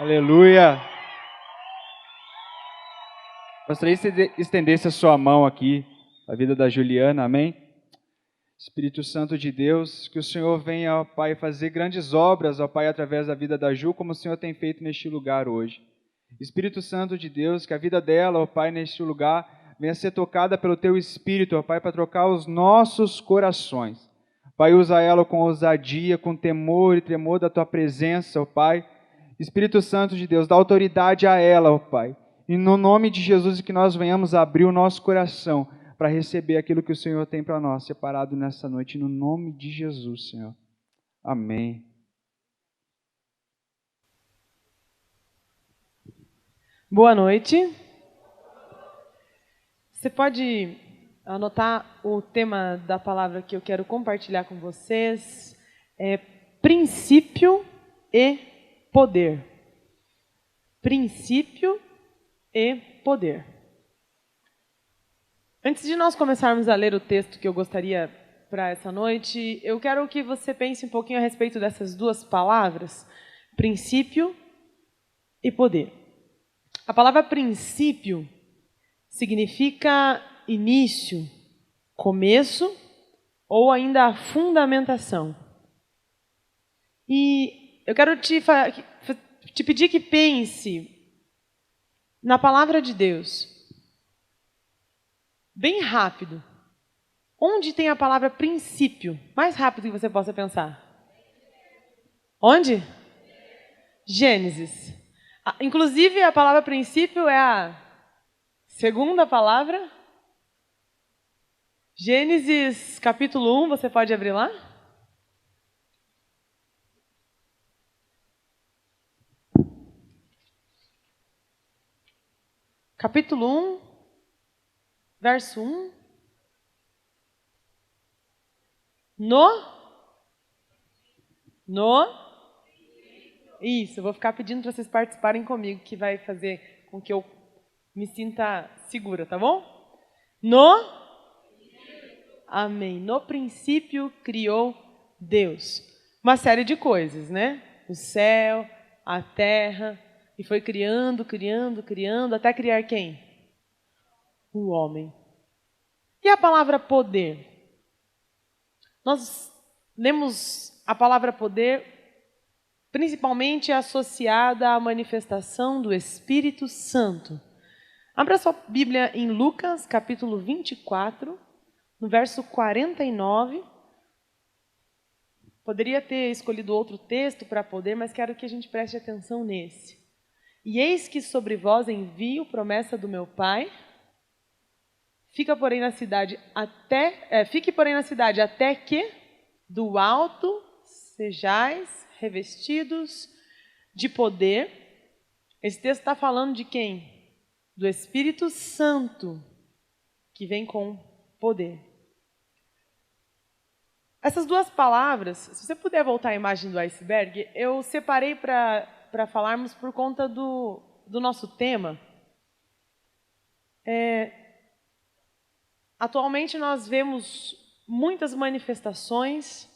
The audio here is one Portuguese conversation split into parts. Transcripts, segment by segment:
Aleluia. Gostaria que você estendesse a sua mão aqui, a vida da Juliana, amém? Espírito Santo de Deus, que o Senhor venha, ó Pai, fazer grandes obras, ó Pai, através da vida da Ju, como o Senhor tem feito neste lugar hoje. Espírito Santo de Deus, que a vida dela, ó Pai, neste lugar, venha ser tocada pelo Teu Espírito, ó Pai, para trocar os nossos corações. Pai, usa ela com ousadia, com temor e tremor da Tua presença, ó Pai. Espírito Santo de Deus, dá autoridade a ela, ó Pai. E no nome de Jesus, que nós venhamos abrir o nosso coração para receber aquilo que o Senhor tem para nós, separado nessa noite, no nome de Jesus, Senhor. Amém. Boa noite. Você pode anotar o tema da palavra que eu quero compartilhar com vocês? É princípio e poder. Princípio e poder. Antes de nós começarmos a ler o texto que eu gostaria para essa noite, eu quero que você pense um pouquinho a respeito dessas duas palavras, princípio e poder. A palavra princípio significa início, começo ou ainda a fundamentação. E eu quero te pedir que pense na palavra de Deus, bem rápido. Onde tem a palavra princípio? Mais rápido que você possa pensar. Onde? Gênesis. Inclusive, a palavra princípio é a segunda palavra. Gênesis capítulo 1, você pode abrir lá? Capítulo 1, verso 1. Isso, eu vou ficar pedindo para vocês participarem comigo, que vai fazer com que eu me sinta segura, tá bom? Amém. No princípio criou Deus. Uma série de coisas, né? O céu, a terra, e foi criando, até criar quem? O homem. E a palavra poder? Nós lemos a palavra poder principalmente associada à manifestação do Espírito Santo. Abra sua Bíblia em Lucas, capítulo 24, no verso 49. Poderia ter escolhido outro texto para poder, mas quero que a gente preste atenção nesse. E eis que sobre vós envio promessa do meu Pai. Fique, porém, na cidade até que do alto sejais revestidos de poder. Esse texto está falando de quem? Do Espírito Santo, que vem com poder. Essas duas palavras, se você puder voltar à imagem do iceberg, eu separei para falarmos por conta do nosso tema. Atualmente nós vemos muitas manifestações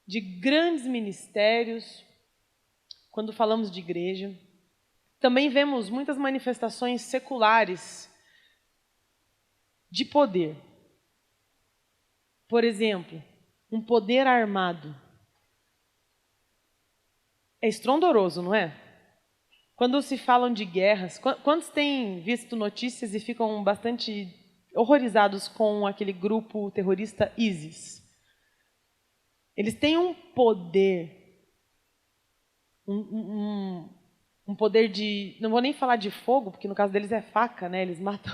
de grandes ministérios, quando falamos de igreja. Também vemos muitas manifestações seculares de poder. Por exemplo, um poder armado. É estrondoroso, não é? Quando se falam de guerras, quantos têm visto notícias e ficam bastante horrorizados com aquele grupo terrorista ISIS? Eles têm um poder, um poder de, não vou nem falar de fogo, porque no caso deles é faca, né? Eles matam.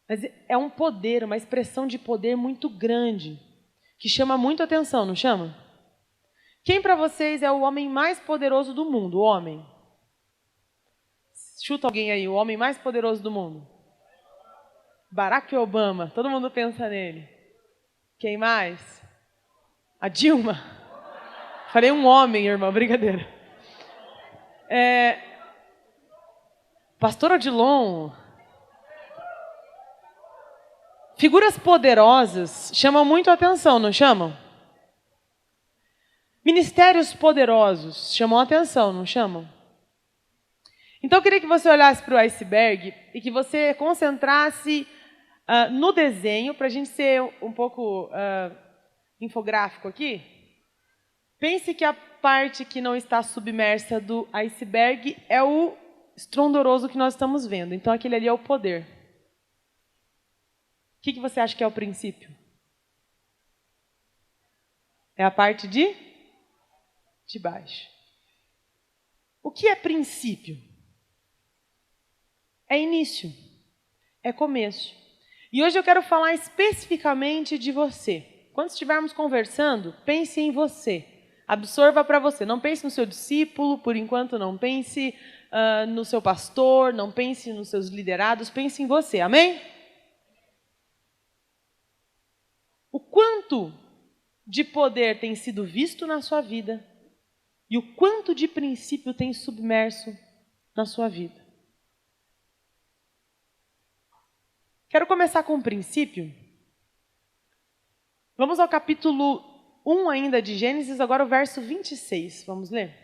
Mas é um poder, uma expressão de poder muito grande, que chama muito atenção, não chama? Quem para vocês é o homem mais poderoso do mundo? O homem. Chuta alguém aí, o homem mais poderoso do mundo. Barack Obama, todo mundo pensa nele. Quem mais? A Dilma. Falei um homem, irmão, brincadeira. Pastor Odilon. Figuras poderosas chamam muito a atenção, não chamam? Ministérios poderosos chamam a atenção, não chamam? Então eu queria que você olhasse para o iceberg e que você concentrasse no desenho, para a gente ser um pouco infográfico aqui. Pense que a parte que não está submersa do iceberg é o estrondoroso que nós estamos vendo. Então aquele ali é o poder. O que você acha que é o princípio? É a parte de baixo. O que é princípio? É início, é começo. E hoje eu quero falar especificamente de você. Quando estivermos conversando, pense em você. Absorva para você. Não pense no seu discípulo, por enquanto não pense no seu pastor, não pense nos seus liderados, pense em você. Amém? O quanto de poder tem sido visto na sua vida e o quanto de princípio tem submerso na sua vida. Quero começar com um princípio. Vamos ao capítulo 1 ainda de Gênesis, agora o verso 26. Vamos ler?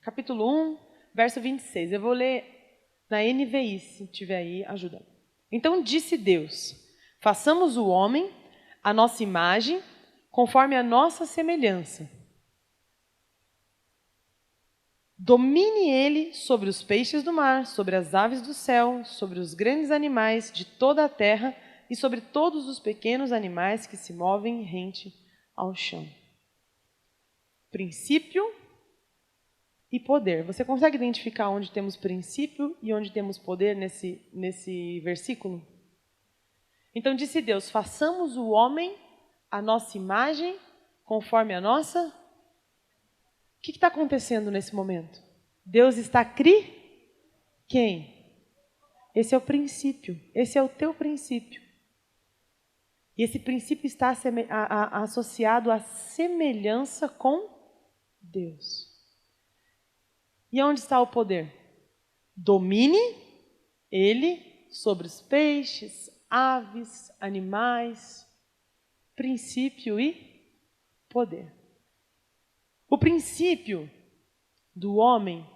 Capítulo 1, verso 26. Eu vou ler na NVI, se tiver aí, ajuda. Então disse Deus: façamos o homem à nossa imagem, conforme a nossa semelhança. Domine ele sobre os peixes do mar, sobre as aves do céu, sobre os grandes animais de toda a terra e sobre todos os pequenos animais que se movem rente ao chão. Princípio e poder. Você consegue identificar onde temos princípio e onde temos poder nesse versículo? Então disse Deus: façamos o homem à nossa imagem, conforme a nossa... O que está acontecendo nesse momento? Deus está quem? Esse é o princípio, esse é o teu princípio. E esse princípio está associado à semelhança com Deus. E onde está o poder? Domine ele sobre os peixes, aves, animais, princípio e poder. O princípio do homem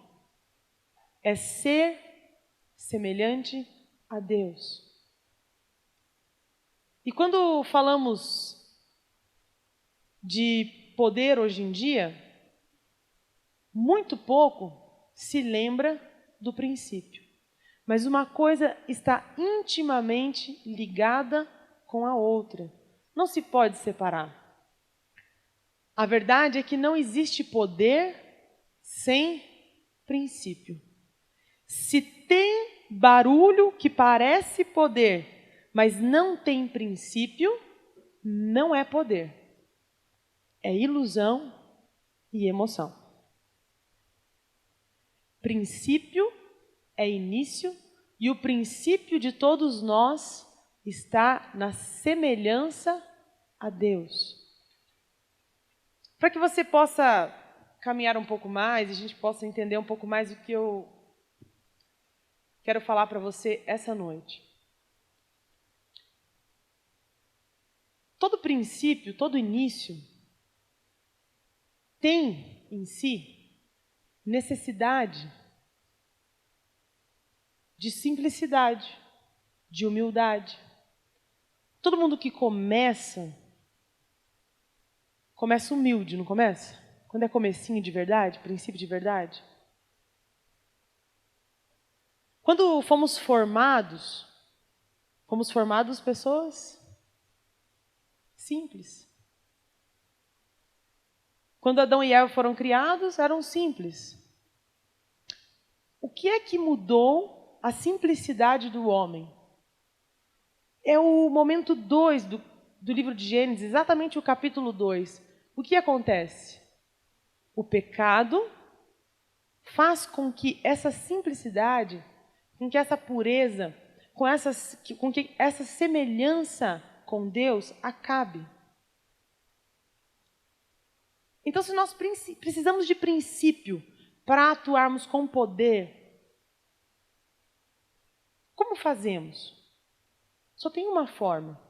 é ser semelhante a Deus. E quando falamos de poder hoje em dia, muito pouco se lembra do princípio. Mas uma coisa está intimamente ligada com a outra. Não se pode separar. A verdade é que não existe poder sem princípio. Se tem barulho que parece poder, mas não tem princípio, não é poder. É ilusão e emoção. Princípio é início e o princípio de todos nós está na semelhança a Deus. Para que você possa caminhar um pouco mais e a gente possa entender um pouco mais o que eu quero falar para você essa noite. Todo princípio, todo início tem em si necessidade de simplicidade, de humildade. Todo mundo que começa humilde, não começa? Quando é comecinho de verdade, princípio de verdade. Quando fomos formados pessoas simples. Quando Adão e Eva foram criados, eram simples. O que é que mudou a simplicidade do homem? É o momento 2 do livro de Gênesis, exatamente o capítulo 2. O que acontece? O pecado faz com que essa simplicidade, com que essa pureza, com que essa semelhança com Deus acabe. Então, se nós precisamos de princípio para atuarmos com poder, fazemos? Só tem uma forma: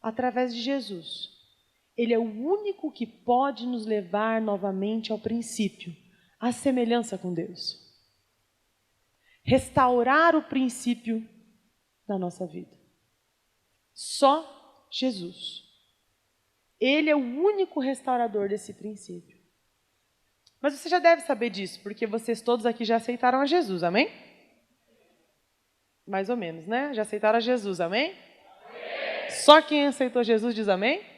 através de Jesus. Ele é o único que pode nos levar novamente ao princípio, à semelhança com Deus. Restaurar o princípio da nossa vida. Só Jesus. Ele é o único restaurador desse princípio. Mas você já deve saber disso, porque vocês todos aqui já aceitaram a Jesus, amém? Mais ou menos, né? Já aceitaram a Jesus, amém? Amém. Só quem aceitou Jesus diz amém? Amém.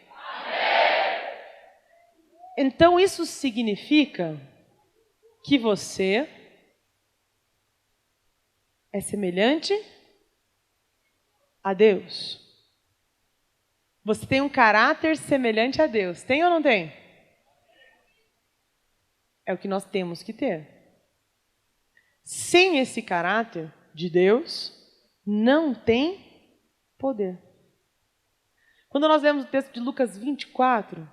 Então isso significa que você é semelhante a Deus. Você tem um caráter semelhante a Deus. Tem ou não tem? É o que nós temos que ter. Sem esse caráter de Deus, não tem poder. Quando nós lemos o texto de Lucas 24,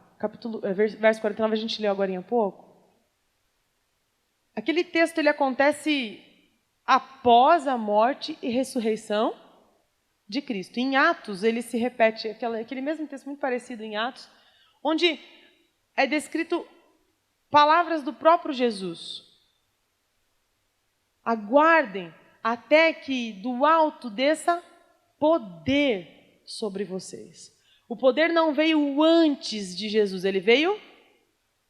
verso 49, a gente leu agora há pouco. Aquele texto ele acontece após a morte e ressurreição de Cristo. Em Atos, ele se repete, aquele mesmo texto muito parecido em Atos, onde é descrito palavras do próprio Jesus. Aguardem até que do alto desça poder sobre vocês. O poder não veio antes de Jesus, ele veio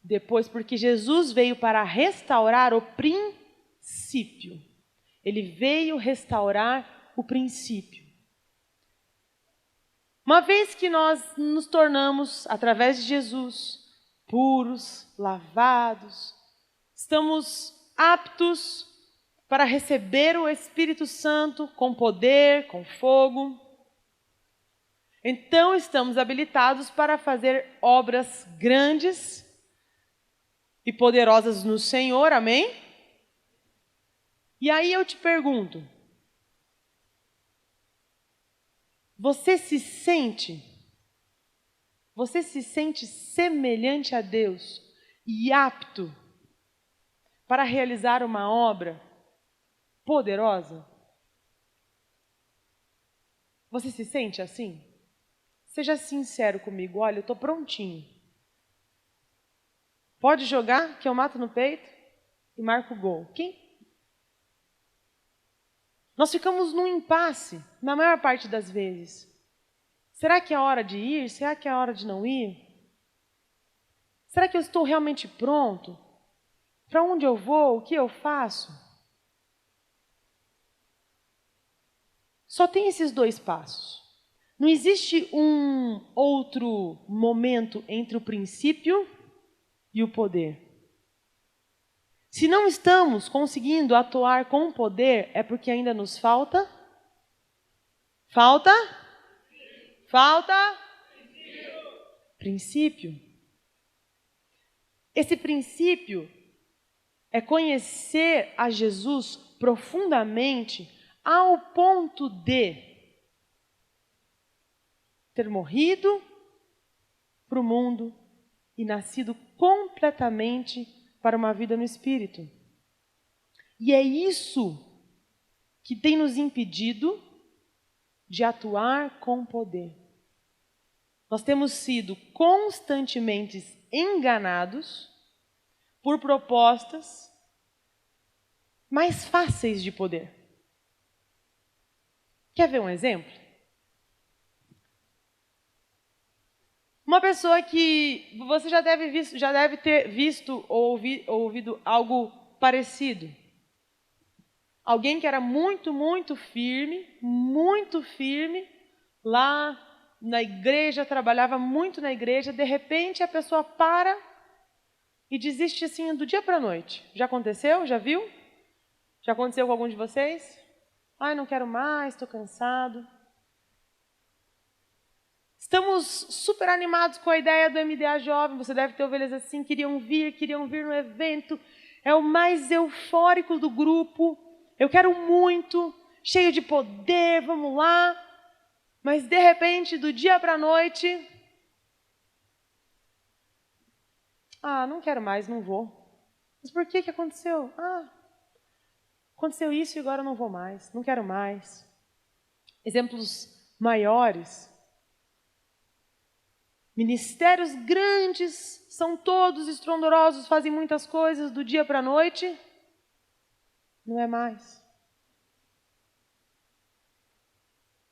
depois, porque Jesus veio para restaurar o princípio. Ele veio restaurar o princípio. Uma vez que nós nos tornamos, através de Jesus, puros, lavados, estamos aptos para receber o Espírito Santo com poder, com fogo. Então estamos habilitados para fazer obras grandes e poderosas no Senhor, amém? E aí eu te pergunto, você se sente semelhante a Deus e apto para realizar uma obra poderosa? Você se sente assim? Seja sincero comigo. Olha, eu estou prontinho. Pode jogar que eu mato no peito e marco o gol. Quem? Nós ficamos num impasse na maior parte das vezes. Será que é hora de ir? Será que é hora de não ir? Será que eu estou realmente pronto? Para onde eu vou? O que eu faço? Só tem esses dois passos. Não existe um outro momento entre o princípio e o poder. Se não estamos conseguindo atuar com poder, é porque ainda nos falta? Falta? Princípio. Esse princípio é conhecer a Jesus profundamente ao ponto de ter morrido para o mundo e nascido completamente para uma vida no Espírito. E é isso que tem nos impedido de atuar com poder. Nós temos sido constantemente enganados por propostas mais fáceis de poder. Quer ver um exemplo? Uma pessoa que você já deve ter visto ou ouvido algo parecido. Alguém que era muito firme, lá na igreja, trabalhava muito na igreja, de repente a pessoa para e desiste assim do dia para a noite. Já aconteceu? Já viu? Já aconteceu com algum de vocês? Ai, não quero mais, estou cansado. Estamos super animados com a ideia do MDA Jovem. Você deve ter ovelhas assim, queriam vir no evento. É o mais eufórico do grupo. Eu quero muito, cheio de poder, vamos lá. Mas de repente, do dia para a noite, não quero mais, não vou. Mas por que aconteceu? Aconteceu isso e agora eu não vou mais, não quero mais. exemplos maiores. Ministérios grandes, são todos estrondorosos, fazem muitas coisas do dia para a noite. Não é mais.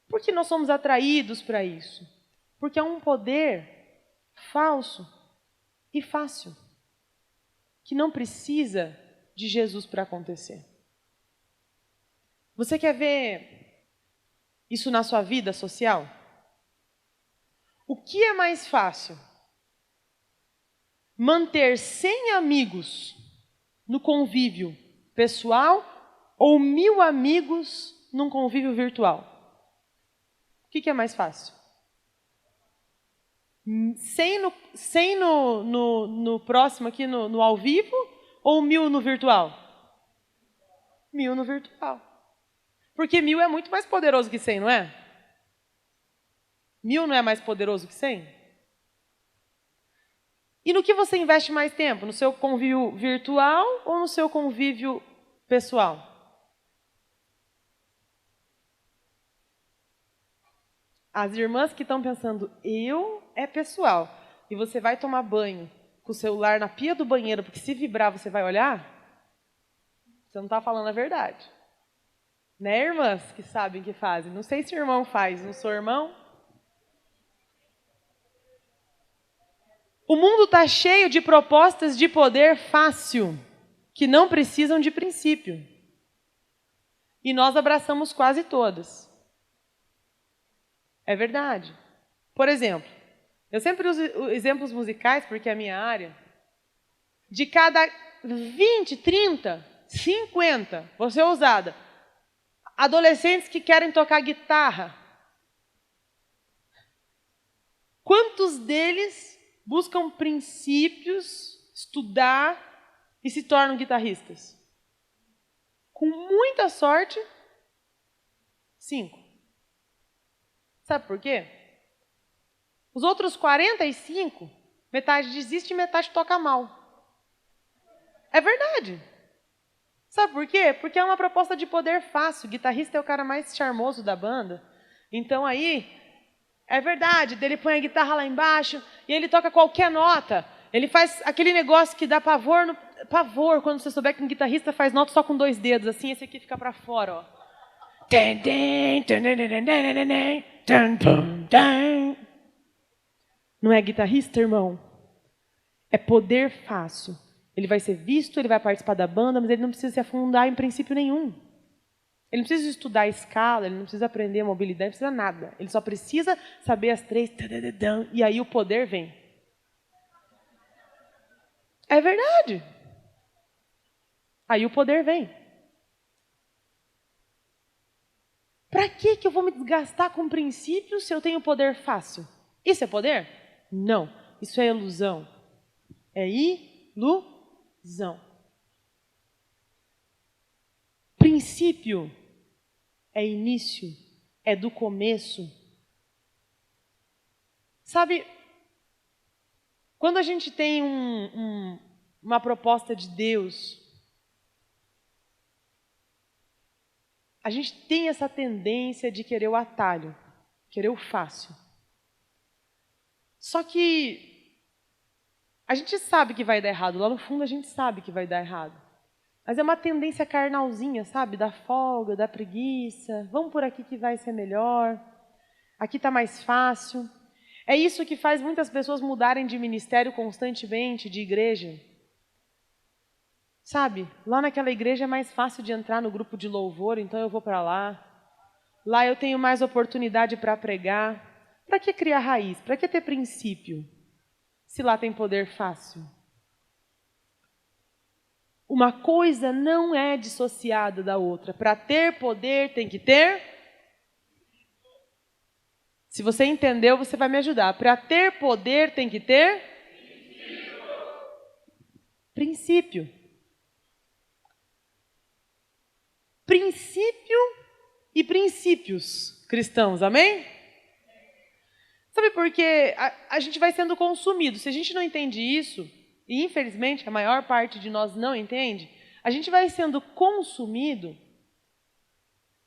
Por que nós somos atraídos para isso? Porque é um poder falso e fácil, que não precisa de Jesus para acontecer. Você quer ver isso na sua vida social? O que é mais fácil? Manter 100 amigos no convívio pessoal ou 1000 amigos num convívio virtual? O que é mais fácil? 100 no próximo aqui no ao vivo ou 1000 no virtual? 1000 no virtual. Porque 1000 é muito mais poderoso que 100, não é? 1000 não é mais poderoso que 100? E no que você investe mais tempo? No seu convívio virtual ou no seu convívio pessoal? As irmãs que estão pensando, é pessoal, e você vai tomar banho com o celular na pia do banheiro, porque se vibrar você vai olhar, você não está falando a verdade. Né, irmãs que sabem que fazem? Não sei se o irmão faz, não sou irmão. O mundo está cheio de propostas de poder fácil, que não precisam de princípio. E nós abraçamos quase todas. É verdade. Por exemplo, eu sempre uso exemplos musicais, porque é a minha área. De cada 20, 30, 50, vou ser ousada, adolescentes que querem tocar guitarra, quantos deles buscam princípios, estudar e se tornam guitarristas? Com muita sorte, 5. Sabe por quê? Os outros 45, metade desiste e metade toca mal. É verdade. Sabe por quê? Porque é uma proposta de poder fácil. O guitarrista é o cara mais charmoso da banda. Então aí, é verdade, ele põe a guitarra lá embaixo e ele toca qualquer nota. Ele faz aquele negócio que dá pavor, pavor quando você souber que um guitarrista faz nota só com 2 dedos, assim, esse aqui fica para fora, ó. Não é guitarrista, irmão? É poder fácil. Ele vai ser visto, ele vai participar da banda, mas ele não precisa se afundar em princípio nenhum. Ele não precisa estudar a escala, ele não precisa aprender a mobilidade, não precisa nada. Ele só precisa saber as 3, e aí o poder vem. É verdade. Aí o poder vem. Para que eu vou me desgastar com princípios se eu tenho poder fácil? Isso é poder? Não. Isso é ilusão. É ilusão. Princípio é início, é do começo. Sabe, quando a gente tem uma proposta de Deus, a gente tem essa tendência de querer o atalho, querer o fácil. Só que a gente sabe que vai dar errado, lá no fundo a gente sabe que vai dar errado. Mas é uma tendência carnalzinha, sabe? Da folga, da preguiça. Vamos por aqui que vai ser melhor. Aqui está mais fácil. É isso que faz muitas pessoas mudarem de ministério constantemente, de igreja. Sabe? Lá naquela igreja é mais fácil de entrar no grupo de louvor, então eu vou para lá. Lá eu tenho mais oportunidade para pregar. Para que criar raiz? Para que ter princípio? Se lá tem poder fácil. Uma coisa não é dissociada da outra. Para ter poder tem que ter. Se você entendeu, você vai me ajudar. Para ter poder tem que ter princípio. Princípio e princípios cristãos, amém? Sabe por quê? A gente vai sendo consumido. Se a gente não entende isso, e infelizmente a maior parte de nós não entende, a gente vai sendo consumido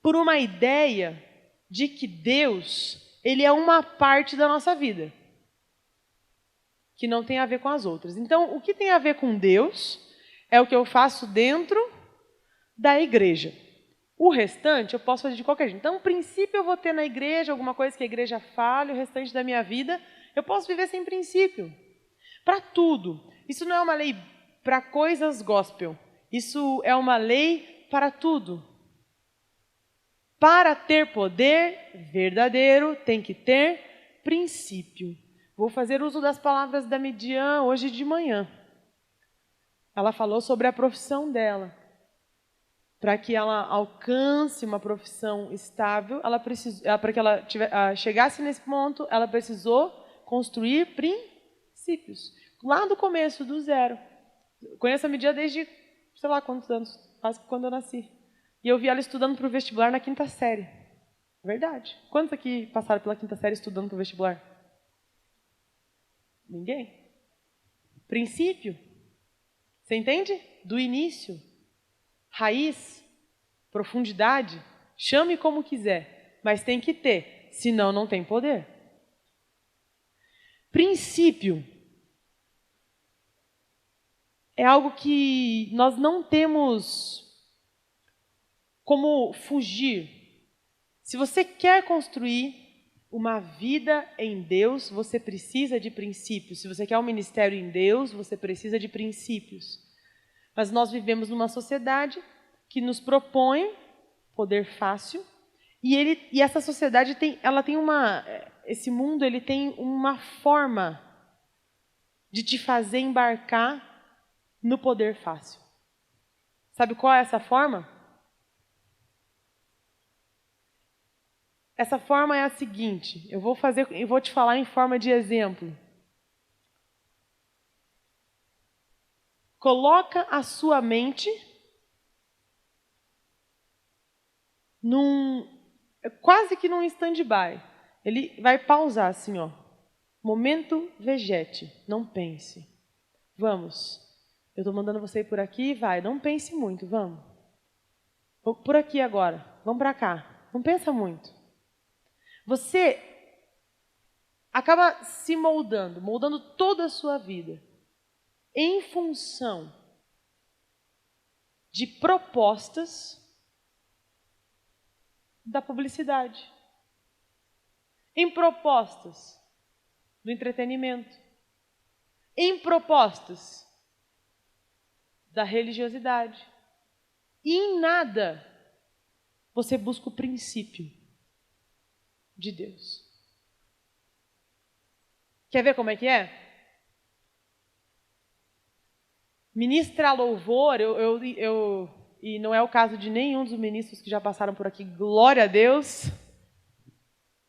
por uma ideia de que Deus, ele é uma parte da nossa vida, que não tem a ver com as outras. Então, o que tem a ver com Deus é o que eu faço dentro da igreja. O restante eu posso fazer de qualquer jeito. Então, o princípio eu vou ter na igreja, alguma coisa que a igreja fale, o restante da minha vida eu posso viver sem princípio. Para tudo. Isso não é uma lei para coisas gospel. Isso é uma lei para tudo. Para ter poder verdadeiro, tem que ter princípio. Vou fazer uso das palavras da Midian hoje de manhã. Ela falou sobre a profissão dela. Para que ela alcance uma profissão estável, para que ela chegasse nesse ponto, ela precisou construir princípios. Lá do começo, do zero. Conheço a Midian desde, sei lá quantos anos, quase quando eu nasci. E eu vi ela estudando para o vestibular na 5ª série. Verdade. Quantos aqui passaram pela 5ª série estudando para o vestibular? Ninguém. Princípio. Você entende? Do início. Raiz. Profundidade. Chame como quiser. Mas tem que ter. Senão não tem poder. Princípio. É algo que nós não temos como fugir. Se você quer construir uma vida em Deus, você precisa de princípios. Se você quer um ministério em Deus, você precisa de princípios. Mas nós vivemos numa sociedade que nos propõe poder fácil, e essa sociedade esse mundo ele tem uma forma de te fazer embarcar no poder fácil. Sabe qual é essa forma? Essa forma é a seguinte, eu vou te falar em forma de exemplo. Coloca a sua mente quase que num stand-by. Ele vai pausar assim, ó. Momento vegete, não pense. Vamos. Eu estou mandando você ir por aqui, vai. Não pense muito, vamos. Por aqui agora, vamos para cá. Não pensa muito. Você acaba se moldando toda a sua vida em função de propostas da publicidade, em propostas do entretenimento, em propostas da religiosidade. E em nada você busca o princípio de Deus. Quer ver como é que é? Ministrar louvor, e não é o caso de nenhum dos ministros que já passaram por aqui, glória a Deus.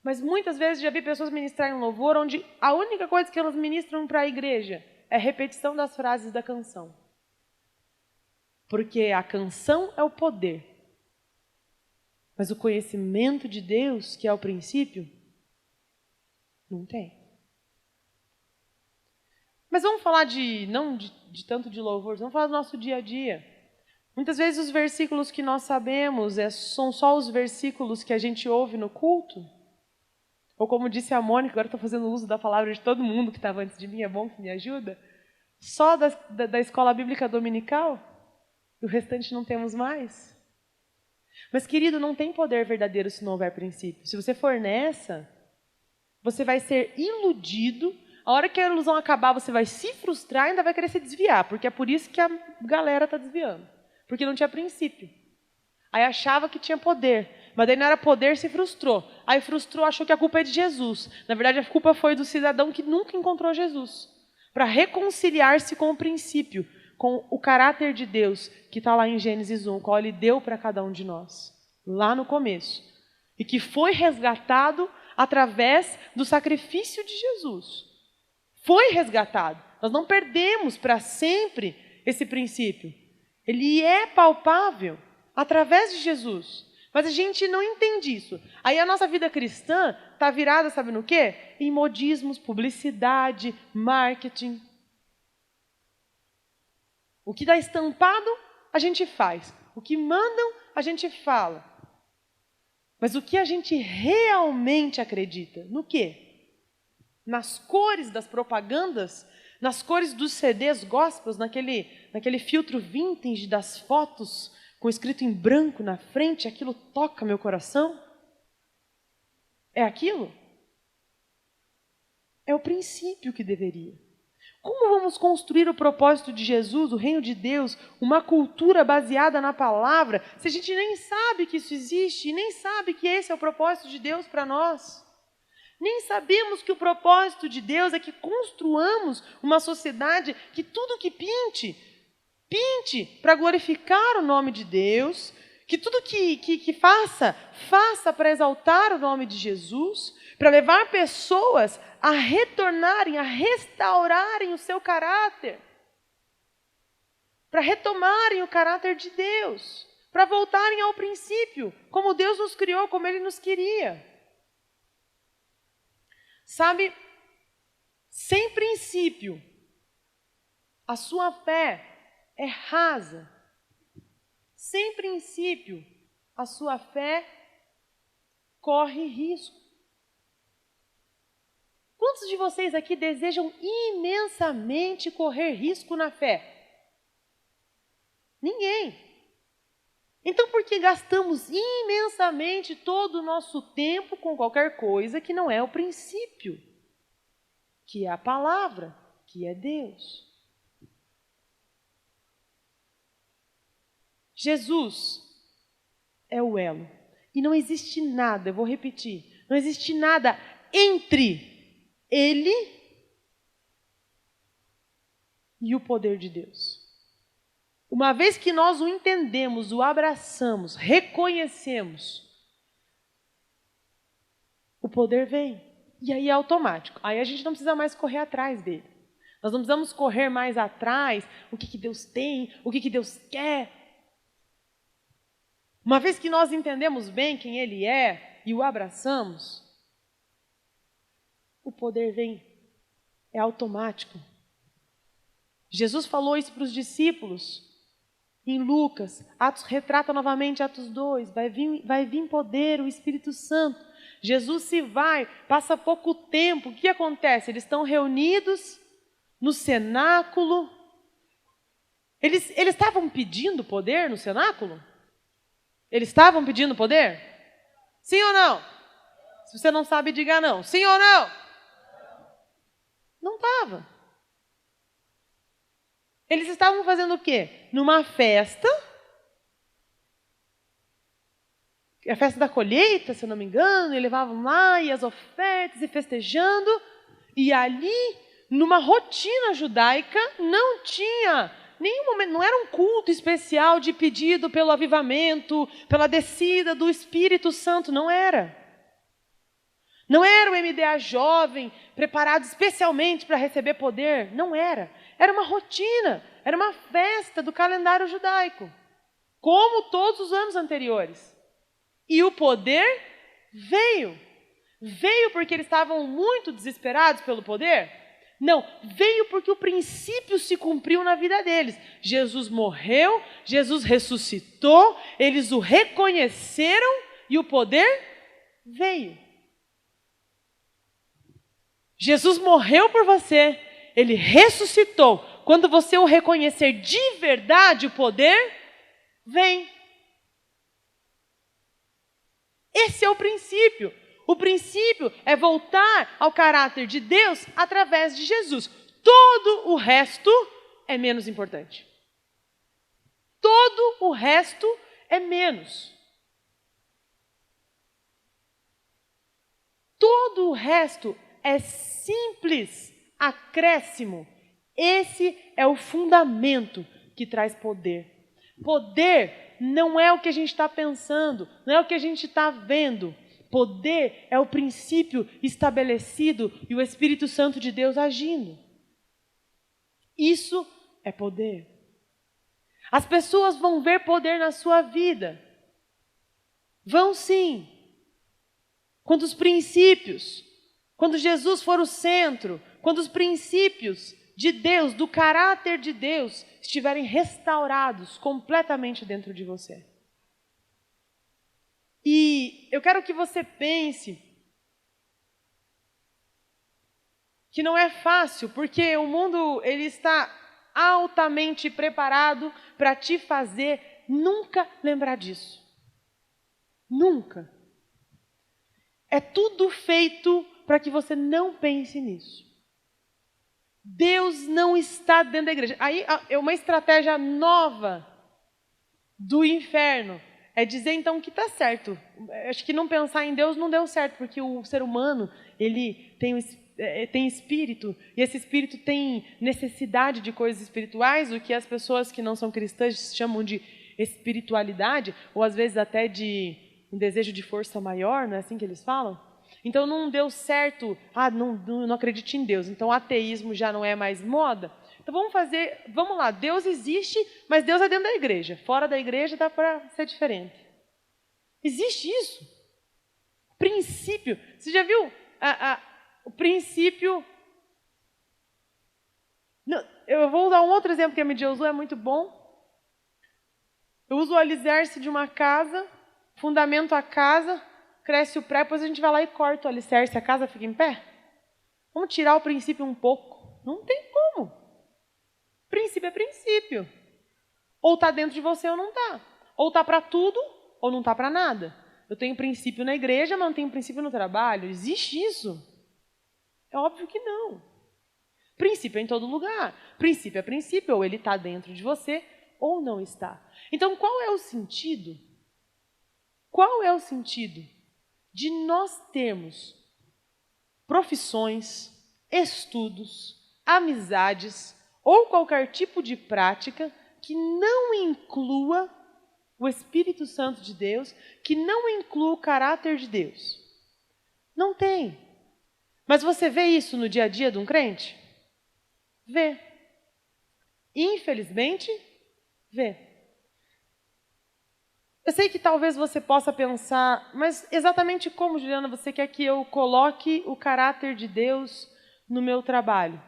Mas muitas vezes já vi pessoas ministrarem um louvor onde a única coisa que elas ministram para a igreja é a repetição das frases da canção. Porque a canção é o poder. Mas o conhecimento de Deus, que é o princípio, não tem. Mas vamos falar não de tanto de louvor, vamos falar do nosso dia a dia. Muitas vezes os versículos que nós sabemos são só os versículos que a gente ouve no culto. Ou como disse a Mônica, agora estou fazendo uso da palavra de todo mundo que estava antes de mim, é bom que me ajuda. Só da escola bíblica dominical, e o restante não temos mais. Mas, querido, não tem poder verdadeiro se não houver princípio. Se você for nessa, você vai ser iludido. A hora que a ilusão acabar, você vai se frustrar e ainda vai querer se desviar, porque é por isso que a galera está desviando. Porque não tinha princípio. Aí achava que tinha poder, mas daí não era poder, se frustrou. Aí frustrou, achou que a culpa é de Jesus. Na verdade, a culpa foi do cidadão que nunca encontrou Jesus. Para reconciliar-se com o princípio, com o caráter de Deus, que está lá em Gênesis 1, qual Ele deu para cada um de nós, lá no começo. E que foi resgatado através do sacrifício de Jesus. Foi resgatado. Nós não perdemos para sempre esse princípio. Ele é palpável através de Jesus. Mas a gente não entende isso. Aí a nossa vida cristã está virada, sabe no quê? Em modismos, publicidade, marketing. O que dá estampado, a gente faz. O que mandam, a gente fala. Mas o que a gente realmente acredita? No quê? Nas cores das propagandas? Nas cores dos CDs gospels? Naquele filtro vintage das fotos com escrito em branco na frente? Aquilo toca meu coração? É aquilo? É o princípio que deveria. Como vamos construir o propósito de Jesus, o reino de Deus, uma cultura baseada na palavra, se a gente nem sabe que isso existe e nem sabe que esse é o propósito de Deus para nós? Nem sabemos que o propósito de Deus é que construamos uma sociedade que tudo que pinte para glorificar o nome de Deus, que tudo que faça para exaltar o nome de Jesus, para levar pessoas a retornarem, a restaurarem o seu caráter, para retomarem o caráter de Deus, para voltarem ao princípio, como Deus nos criou, como Ele nos queria. Sabe, sem princípio, a sua fé é rasa. Sem princípio, a sua fé corre risco. Quantos de vocês aqui desejam imensamente correr risco na fé? Ninguém. Então, por que gastamos imensamente todo o nosso tempo com qualquer coisa que não é o princípio, que é a palavra, que é Deus? Jesus é o elo. E não existe nada, eu vou repetir, não existe nada entre Ele e o poder de Deus. Uma vez que nós o entendemos, o abraçamos, reconhecemos, o poder vem. E aí é automático. Aí a gente não precisa mais correr atrás dele. Nós não precisamos correr mais atrás, o que Deus tem, o que Deus quer. Uma vez que nós entendemos bem quem Ele é e o abraçamos, o poder vem. É automático. Jesus falou isso para os discípulos em Lucas. Atos retrata novamente Atos 2. Vai vir poder, o Espírito Santo. Jesus se vai, passa pouco tempo. O que acontece? Eles estão reunidos no cenáculo. Eles estavam pedindo poder no cenáculo? Eles estavam pedindo poder? Sim ou não? Se você não sabe, diga não. Sim ou não? Não estava. Eles estavam fazendo o quê? Numa festa. A festa da colheita, se eu não me engano. E levavam lá e as ofertas e festejando. E ali, numa rotina judaica, não tinha nenhum momento, não era um culto especial de pedido pelo avivamento, pela descida do Espírito Santo, não era. Não era o MDA jovem, preparado especialmente para receber poder, não era. Era uma rotina, era uma festa do calendário judaico, como todos os anos anteriores. E o poder veio. Veio porque eles estavam muito desesperados pelo poder? Não, veio porque o princípio se cumpriu na vida deles. Jesus morreu, Jesus ressuscitou, eles o reconheceram e o poder veio. Jesus morreu por você, Ele ressuscitou. Quando você o reconhecer de verdade, o poder vem. Esse é o princípio. O princípio é voltar ao caráter de Deus através de Jesus. Todo o resto é menos importante. Todo o resto é menos. Todo o resto é simples acréscimo. Esse é o fundamento que traz poder. Poder não é o que a gente está pensando, não é o que a gente está vendo. Poder é o princípio estabelecido e o Espírito Santo de Deus agindo. Isso é poder. As pessoas vão ver poder na sua vida. Vão sim. Quando os princípios, quando Jesus for o centro, quando os princípios de Deus, do caráter de Deus, estiverem restaurados completamente dentro de você. E eu quero que você pense que não é fácil, porque o mundo ele está altamente preparado para te fazer nunca lembrar disso. Nunca. É tudo feito para que você não pense nisso. Deus não está dentro da igreja. Aí é uma estratégia nova do inferno. É dizer então que está certo. Acho que não pensar em Deus não deu certo, porque o ser humano ele tem espírito, e esse espírito tem necessidade de coisas espirituais, o que as pessoas que não são cristãs chamam de espiritualidade, ou às vezes até de um desejo de força maior, não é assim que eles falam? Então não deu certo, não acredito em Deus, então o ateísmo já não é mais moda. Então vamos lá, Deus existe, mas Deus é dentro da igreja, fora da igreja dá para ser diferente. Existe isso? Princípio, você já viu o princípio? Não, eu vou usar um outro exemplo que a mídia usou, é muito bom. Eu uso o alicerce de uma casa, fundamento a casa, cresce o pré, depois a gente vai lá e corta o alicerce, a casa fica em pé? Vamos tirar o princípio um pouco? Não tem como. Princípio é princípio. Ou está dentro de você ou não está. Ou está para tudo, ou não está para nada. Eu tenho princípio na igreja, mas não tenho princípio no trabalho. Existe isso? É óbvio que não. Princípio é em todo lugar. Princípio é princípio, ou ele está dentro de você, ou não está. Então, qual é o sentido? Qual é o sentido de nós termos profissões, estudos, amizades ou qualquer tipo de prática que não inclua o Espírito Santo de Deus, que não inclua o caráter de Deus? Não tem. Mas você vê isso no dia a dia de um crente? Vê. Infelizmente, vê. Eu sei que talvez você possa pensar, mas exatamente como, Juliana, você quer que eu coloque o caráter de Deus no meu trabalho?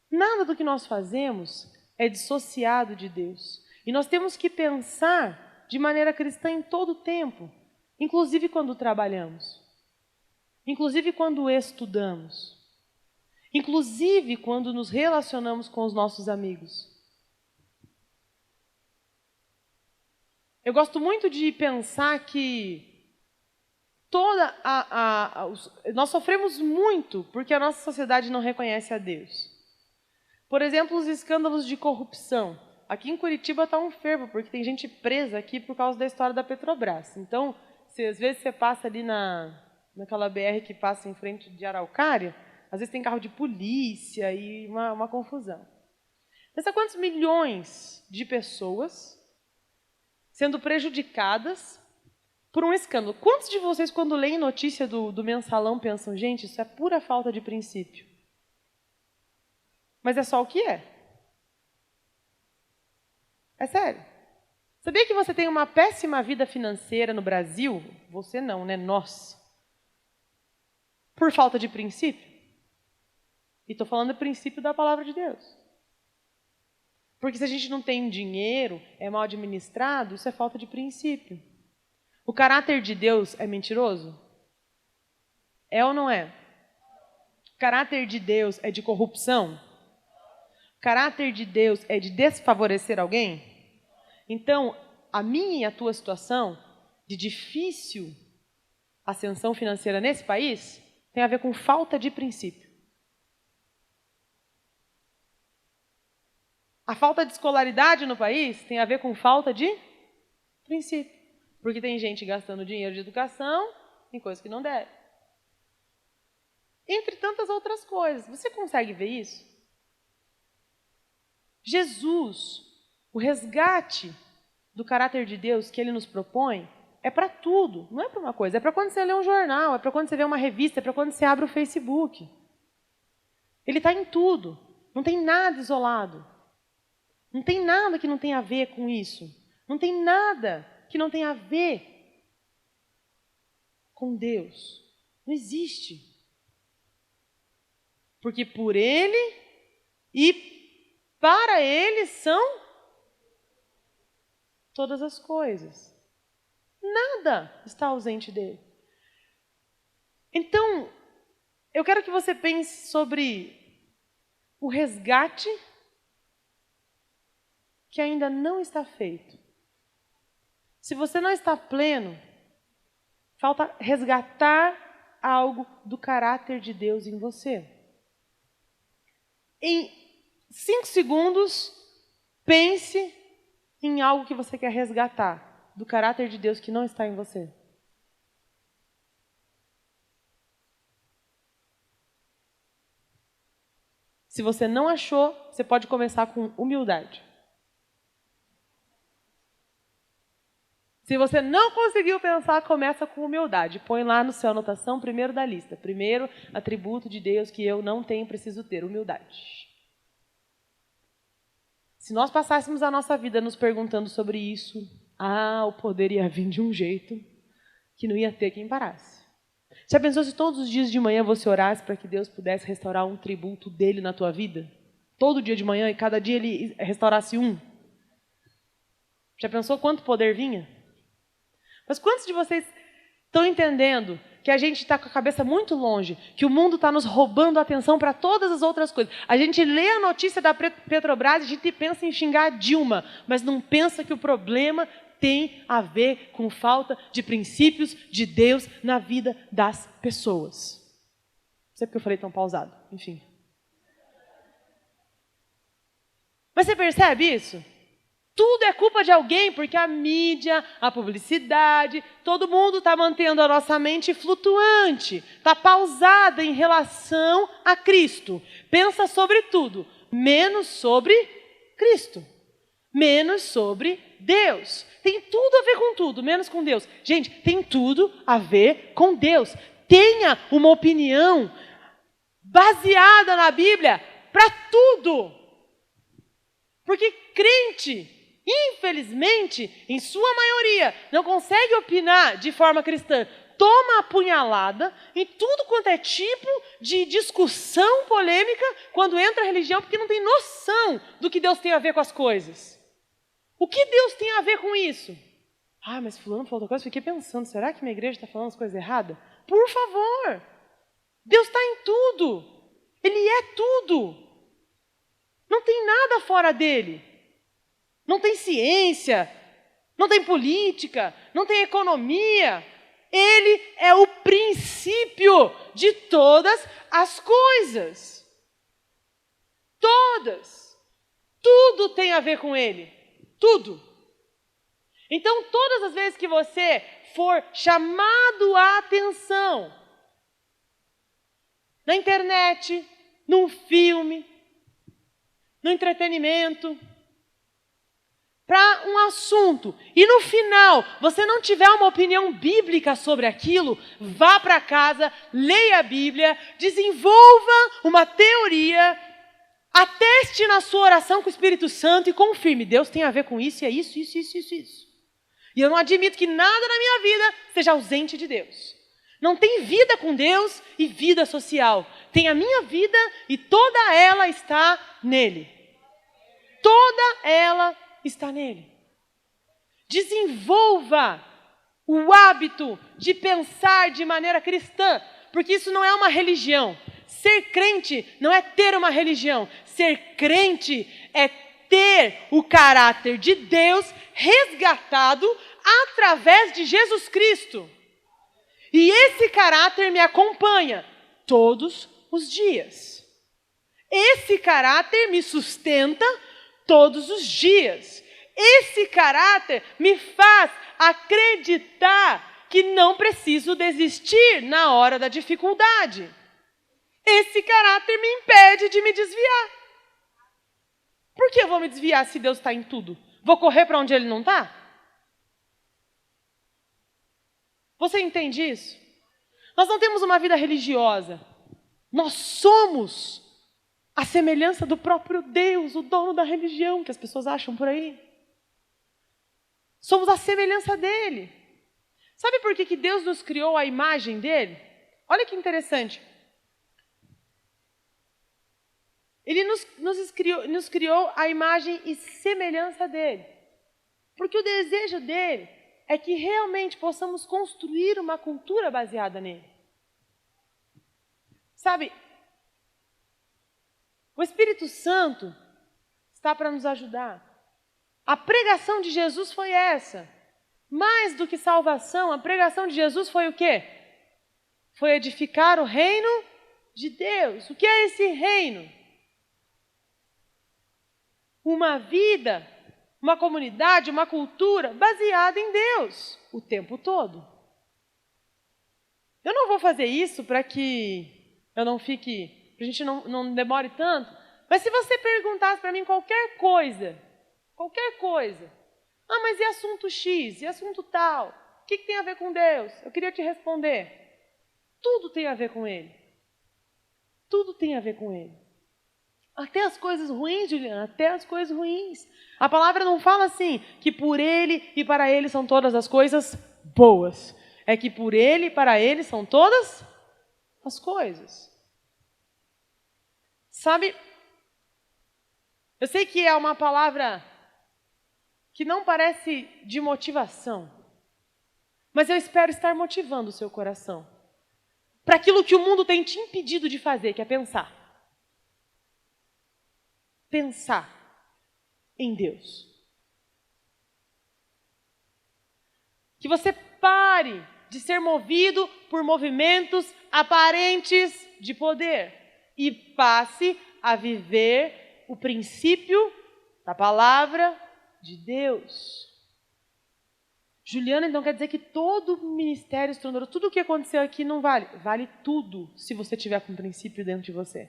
Nada do que nós fazemos é dissociado de Deus. E nós temos que pensar de maneira cristã em todo o tempo, inclusive quando trabalhamos, inclusive quando estudamos, inclusive quando nos relacionamos com os nossos amigos. Eu gosto muito de pensar que nós sofremos muito porque a nossa sociedade não reconhece a Deus. Por exemplo, os escândalos de corrupção. Aqui em Curitiba está um fervo, porque tem gente presa aqui por causa da história da Petrobras. Então, às vezes você passa ali naquela BR que passa em frente de Araucária, às vezes tem carro de polícia e uma confusão. Pensa quantos milhões de pessoas sendo prejudicadas por um escândalo. Quantos de vocês, quando leem notícia do Mensalão, pensam, gente, isso é pura falta de princípio? Mas é só o que é. É sério. Sabia que você tem uma péssima vida financeira no Brasil? Você não, né? Nós. Por falta de princípio? E estou falando do princípio da palavra de Deus. Porque se a gente não tem dinheiro, é mal administrado, isso é falta de princípio. O caráter de Deus é mentiroso? É ou não é? O caráter de Deus é de corrupção? O caráter de Deus é de desfavorecer alguém? Então, a minha e a tua situação de difícil ascensão financeira nesse país tem a ver com falta de princípio. A falta de escolaridade no país tem a ver com falta de princípio. Porque tem gente gastando dinheiro de educação em coisas que não deve. Entre tantas outras coisas. Você consegue ver isso? Jesus, o resgate do caráter de Deus que Ele nos propõe, é para tudo. Não é para uma coisa. É para quando você lê um jornal, é para quando você vê uma revista, é para quando você abre o Facebook. Ele está em tudo. Não tem nada isolado. Não tem nada que não tenha a ver com isso. Não tem nada que não tenha a ver com Deus. Não existe. Porque por Ele e para Ele são todas as coisas. Nada está ausente dele. Então, eu quero que você pense sobre o resgate que ainda não está feito. Se você não está pleno, falta resgatar algo do caráter de Deus em você. Em 5 segundos, pense em algo que você quer resgatar do caráter de Deus que não está em você. Se você não achou, você pode começar com humildade. Se você não conseguiu pensar, começa com humildade. Põe lá na sua anotação, primeiro da lista. Primeiro atributo de Deus que eu não tenho, preciso ter, humildade. Se nós passássemos a nossa vida nos perguntando sobre isso, o poder ia vir de um jeito que não ia ter quem parasse. Já pensou se todos os dias de manhã você orasse para que Deus pudesse restaurar um tributo dele na tua vida? Todo dia de manhã e cada dia ele restaurasse um? Já pensou quanto poder vinha? Mas quantos de vocês estão entendendo que a gente está com a cabeça muito longe, que o mundo está nos roubando a atenção para todas as outras coisas? A gente lê a notícia da Petrobras e a gente pensa em xingar a Dilma, mas não pensa que o problema tem a ver com falta de princípios de Deus na vida das pessoas. Não sei porque eu falei tão pausado, enfim. Mas você percebe isso? Tudo é culpa de alguém, porque a mídia, a publicidade, todo mundo está mantendo a nossa mente flutuante, está pausada em relação a Cristo. Pensa sobre tudo, menos sobre Cristo, menos sobre Deus. Tem tudo a ver com tudo, menos com Deus. Gente, tem tudo a ver com Deus. Tenha uma opinião baseada na Bíblia para tudo. Porque crente, infelizmente, em sua maioria, não consegue opinar de forma cristã. Toma a punhalada em tudo quanto é tipo de discussão polêmica quando entra a religião, porque não tem noção do que Deus tem a ver com as coisas. O que Deus tem a ver com isso? Mas fulano falou outra coisa, fiquei pensando, será que minha igreja está falando as coisas erradas? Por favor, Deus está em tudo. Ele é tudo. Não tem nada fora dele. Não tem ciência, não tem política, não tem economia. Ele é o princípio de todas as coisas. Todas. Tudo tem a ver com ele. Tudo. Então, todas as vezes que você for chamado a atenção, na internet, num filme, no entretenimento, para um assunto, e no final você não tiver uma opinião bíblica sobre aquilo, vá para casa, leia a Bíblia, desenvolva uma teoria, ateste na sua oração com o Espírito Santo e confirme, Deus tem a ver com isso, e é isso. E eu não admito que nada na minha vida seja ausente de Deus. Não tem vida com Deus e vida social. Tem a minha vida e toda ela está nele. Toda ela está nele. Desenvolva o hábito de pensar de maneira cristã, porque isso não é uma religião. Ser crente não é ter uma religião. Ser crente é ter o caráter de Deus resgatado através de Jesus Cristo. E esse caráter me acompanha todos os dias. Esse caráter me sustenta todos os dias. Esse caráter me faz acreditar que não preciso desistir na hora da dificuldade. Esse caráter me impede de me desviar. Por que eu vou me desviar se Deus está em tudo? Vou correr para onde Ele não está? Você entende isso? Nós não temos uma vida religiosa. Nós somos a semelhança do próprio Deus, o dono da religião, que as pessoas acham por aí. Somos a semelhança dele. Sabe por que Deus nos criou a imagem dele? Olha que interessante. Ele nos criou a imagem e semelhança dele. Porque o desejo dele é que realmente possamos construir uma cultura baseada nele. Sabe, o Espírito Santo está para nos ajudar. A pregação de Jesus foi essa. Mais do que salvação, a pregação de Jesus foi o quê? Foi edificar o reino de Deus. O que é esse reino? Uma vida, uma comunidade, uma cultura baseada em Deus o tempo todo. Eu não vou fazer isso para que eu não fique, para a gente não demore tanto, mas se você perguntasse para mim qualquer coisa, mas e assunto X, e assunto tal, o que tem a ver com Deus? Eu queria te responder, tudo tem a ver com Ele. Tudo tem a ver com Ele. Até as coisas ruins, Juliana, até as coisas ruins. A palavra não fala assim, que por Ele e para Ele são todas as coisas boas. É que por Ele e para Ele são todas as coisas. Sabe, eu sei que é uma palavra que não parece de motivação, mas eu espero estar motivando o seu coração para aquilo que o mundo tem te impedido de fazer, que é pensar. Pensar em Deus. Que você pare de ser movido por movimentos aparentes de poder e passe a viver o princípio da palavra de Deus. Juliana, então quer dizer que todo o ministério estrondoso, tudo o que aconteceu aqui não vale? Vale tudo, se você tiver com o princípio dentro de você.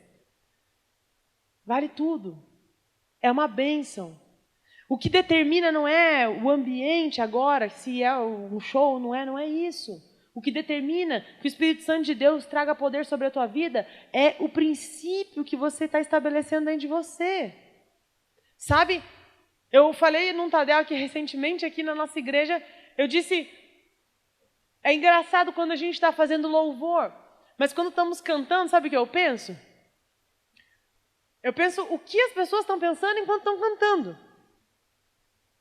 Vale tudo. É uma bênção. O que determina não é o ambiente agora, se é um show, não é isso. O que determina que o Espírito Santo de Deus traga poder sobre a tua vida é o princípio que você está estabelecendo dentro de você. Sabe, eu falei num Tadel aqui recentemente, aqui na nossa igreja, eu disse, é engraçado quando a gente está fazendo louvor, mas quando estamos cantando, sabe o que eu penso? Eu penso o que as pessoas estão pensando enquanto estão cantando.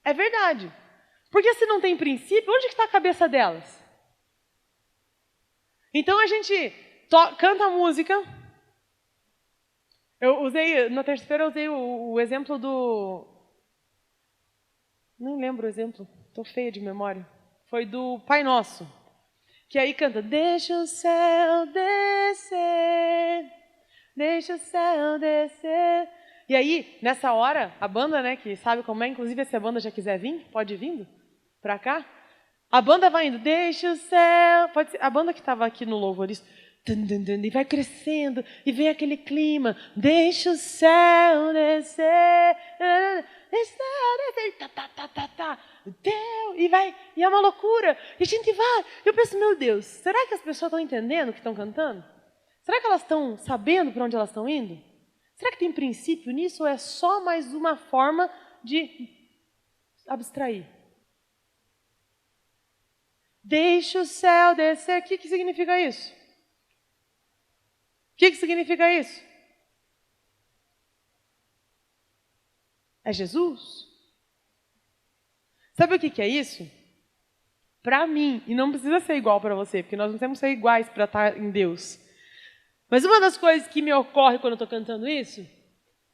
É verdade. Porque se não tem princípio, onde que está a cabeça delas? Então a gente canta a música. Na terça-feira eu usei o exemplo do... Não lembro o exemplo, estou feia de memória. Foi do Pai Nosso. Que aí canta, deixa o céu descer... Deixa o céu descer. E aí, nessa hora, a banda, né, que sabe como é, inclusive se a banda já quiser vir, pode ir vindo pra cá. A banda vai indo, deixa o céu, pode ser, a banda que estava aqui no louvor, isso, e vai crescendo, e vem aquele clima, deixa o céu descer, deixa o céu descer, e vai, e é uma loucura, e a gente vai, eu penso, meu Deus, será que as pessoas estão entendendo o que estão cantando? Será que elas estão sabendo para onde elas estão indo? Será que tem princípio nisso ou é só mais uma forma de abstrair? Deixa o céu descer. O que significa isso? O que significa isso? É Jesus? Sabe o que é isso? Para mim, e não precisa ser igual para você, porque nós não temos que ser iguais para estar em Deus. Mas uma das coisas que me ocorre quando eu estou cantando isso,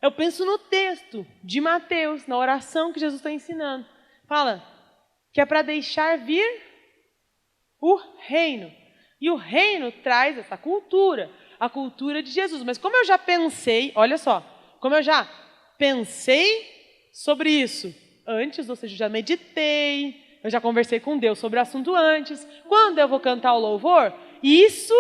eu penso no texto de Mateus, na oração que Jesus está ensinando. Fala que é para deixar vir o reino. E o reino traz essa cultura, a cultura de Jesus. Mas como eu já pensei, olha só, como eu já pensei sobre isso antes, ou seja, já meditei, eu já conversei com Deus sobre o assunto antes, quando eu vou cantar o louvor, isso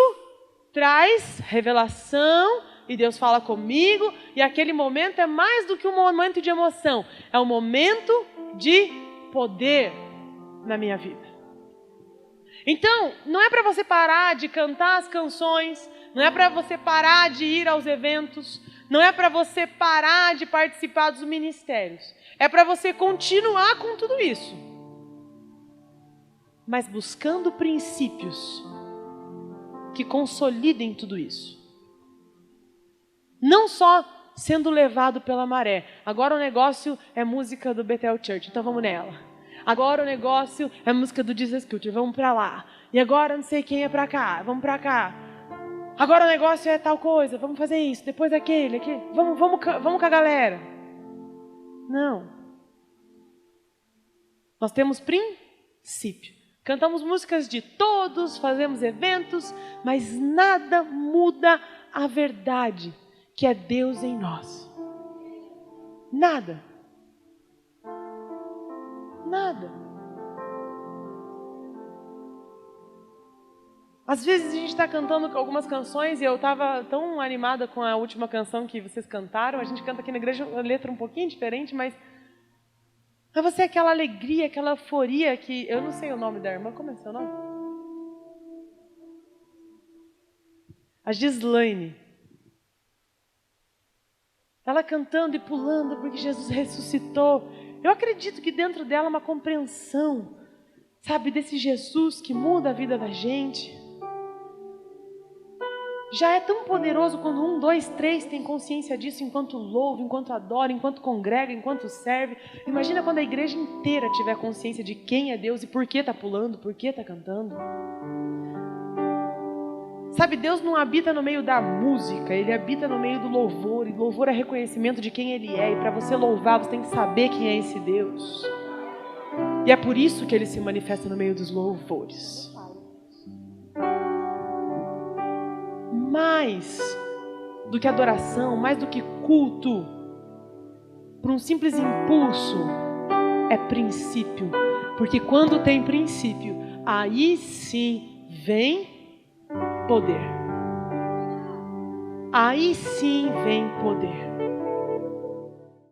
traz revelação e Deus fala comigo, e aquele momento é mais do que um momento de emoção, é um momento de poder na minha vida. Então, não é para você parar de cantar as canções, não é para você parar de ir aos eventos, não é para você parar de participar dos ministérios, é para você continuar com tudo isso, mas buscando princípios que consolidem tudo isso. Não só sendo levado pela maré. Agora o negócio é música do Bethel Church, então vamos nela. Agora o negócio é a música do Jesus Culture, vamos para lá. E agora não sei quem é para cá, vamos para cá. Agora o negócio é tal coisa, vamos fazer isso, depois aquele. Vamos com a galera. Não. Nós temos princípio. Cantamos músicas de todos, fazemos eventos, mas nada muda a verdade, que é Deus em nós. Nada. Nada. Às vezes a gente está cantando algumas canções e eu estava tão animada com a última canção que vocês cantaram. A gente canta aqui na igreja uma letra um pouquinho diferente, mas você é aquela alegria, aquela euforia que... Eu não sei o nome da irmã. Como é seu nome? A Gislaine. Ela cantando e pulando porque Jesus ressuscitou. Eu acredito que dentro dela uma compreensão, sabe, desse Jesus que muda a vida da gente. Já é tão poderoso quando 1, 2, 3 tem consciência disso enquanto louva, enquanto adora, enquanto congrega, enquanto serve. Imagina quando a igreja inteira tiver consciência de quem é Deus e por que está pulando, por que está cantando. Sabe, Deus não habita no meio da música, Ele habita no meio do louvor. E louvor é reconhecimento de quem Ele é. E para você louvar, você tem que saber quem é esse Deus. E é por isso que Ele se manifesta no meio dos louvores. Mais do que adoração, mais do que culto, por um simples impulso, é princípio. Porque quando tem princípio, aí sim vem poder. Aí sim vem poder.